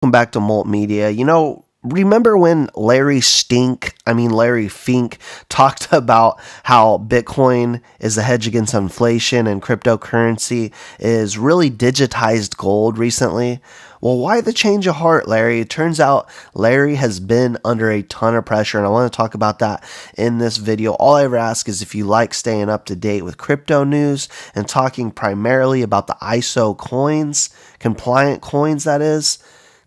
Welcome back to Molt Media. Remember when Larry Fink talked about how Bitcoin is a hedge against inflation and cryptocurrency is really digitized gold recently? Well, why the change of heart, Larry? It turns out Larry has been under a ton of pressure, and I want to talk about that in this video. All I ever ask is if you like staying up to date with crypto news and talking primarily about the ISO coins, compliant coins that is,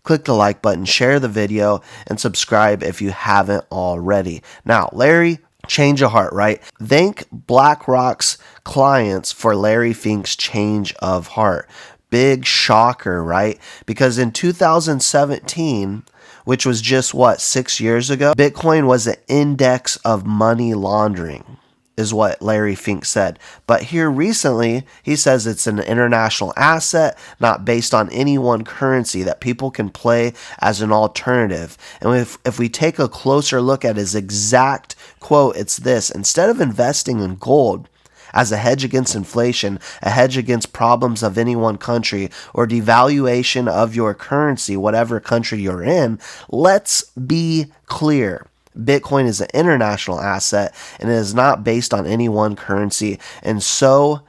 click the like button, share the video, and subscribe if you haven't already. Now, Larry, change of heart, right? Thank Blackrock's clients for Larry Fink's change of heart. Big shocker, right? Because in 2017, which was just 6 years ago, Bitcoin was an index of money laundering, is what Larry Fink said. But here recently, he says it's an international asset, not based on any one currency, that people can play as an alternative. And if we take a closer look at his exact quote, it's this: instead of investing in gold as a hedge against inflation, a hedge against problems of any one country, or devaluation of your currency, whatever country you're in, let's be clear. Bitcoin is an international asset and it is not based on any one currency, and so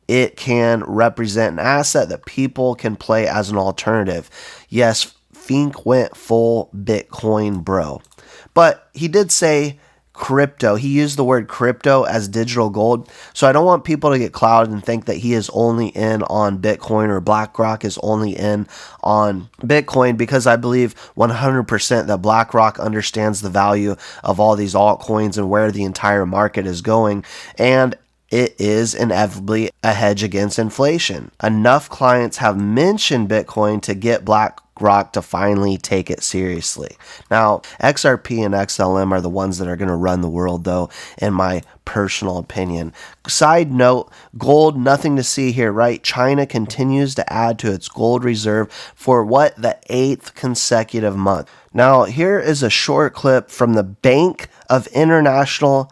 it can represent an asset that people can play as an alternative. Yes, Fink went full Bitcoin bro, but he did say crypto. He used the word crypto as digital gold. So I don't want people to get clouded and think that he is only in on Bitcoin or BlackRock is only in on Bitcoin, because I believe 100% that BlackRock understands the value of all these altcoins and where the entire market is going. And it is inevitably a hedge against inflation. Enough clients have mentioned Bitcoin to get BlackRock to finally take it seriously. Now, Xrp and Xlm are the ones that are going to run the world, though, in my personal opinion. Side note, gold, nothing to see here, right? China continues to add to its gold reserve for the 8th consecutive month. Now, here is a short clip from the Bank of International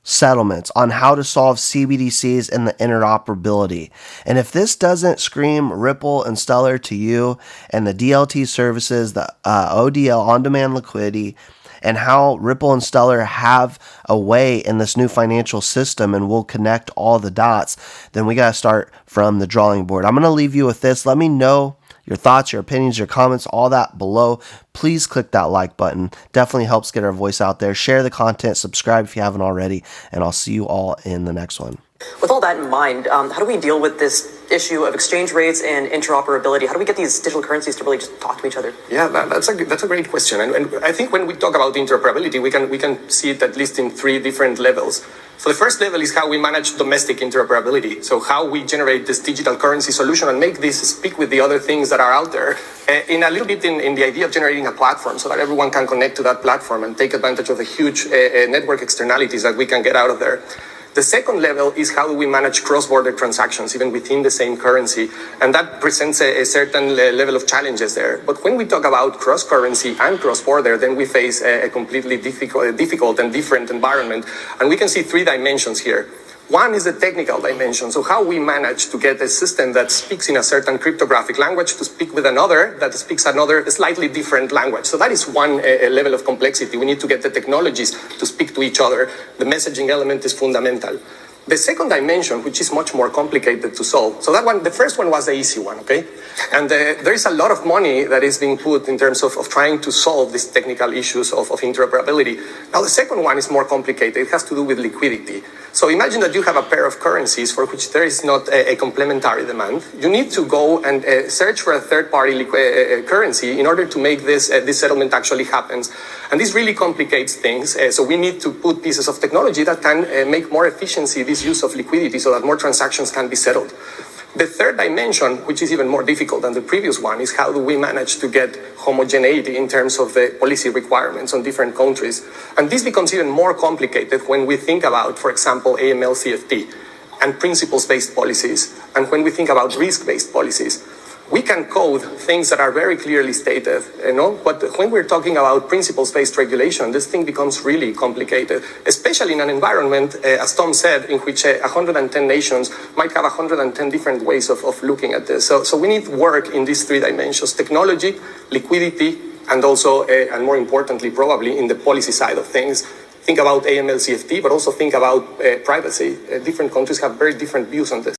Settlements on how to solve CBDCs and the interoperability. And if this doesn't scream Ripple and Stellar to you, and the DLT services, the ODL, on-demand liquidity, and how Ripple and Stellar have a way in this new financial system and will connect all the dots, then we got to start from the drawing board. I'm going to leave you with this. Let me know your thoughts, your opinions, your comments, all that below. Please click that like button. Definitely helps get our voice out there. Share the content, subscribe if you haven't already, and I'll see you all in the next one. With all that in mind, how do we deal with this issue of exchange rates and interoperability? How do we get these digital currencies to really just talk to each other? Yeah, that's a great question. And I think when we talk about interoperability, we can see it at least in 3 different levels. So the first level is how we manage domestic interoperability. So how we generate this digital currency solution and make this speak with the other things that are out there, in a little bit in the idea of generating a platform so that everyone can connect to that platform and take advantage of the huge network externalities that we can get out of there. The second level is how do we manage cross-border transactions, even within the same currency, and that presents a certain level of challenges there. But when we talk about cross-currency and cross-border, then we face a completely difficult and different environment, and we can see 3 dimensions here. One is the technical dimension, so how we manage to get a system that speaks in a certain cryptographic language to speak with another that speaks another slightly different language. So that is one level of complexity. We need to get the technologies to speak to each other. The messaging element is fundamental. The second dimension, which is much more complicated to solve. So that one, the first one was the easy one, okay? And there is a lot of money that is being put in terms of trying to solve these technical issues of interoperability. Now, the second one is more complicated. It has to do with liquidity. So imagine that you have a pair of currencies for which there is not a complementary demand. You need to go and search for a third-party currency in order to make this settlement actually happen. And this really complicates things. So we need to put pieces of technology that can make more efficiency this use of liquidity so that more transactions can be settled. The third dimension, which is even more difficult than the previous one, is how do we manage to get homogeneity in terms of the policy requirements on different countries. And this becomes even more complicated when we think about, for example, AML-CFT and principles-based policies, and when we think about risk-based policies. we can code things that are very clearly stated, but when we're talking about principles-based regulation, this thing becomes really complicated, especially in an environment, as Tom said, in which 110 nations might have 110 different ways of looking at this. So we need work in these three dimensions: technology, liquidity, and also, and more importantly, probably in the policy side of things. Think about AML CFT, but also think about privacy. Different countries have very different views on this.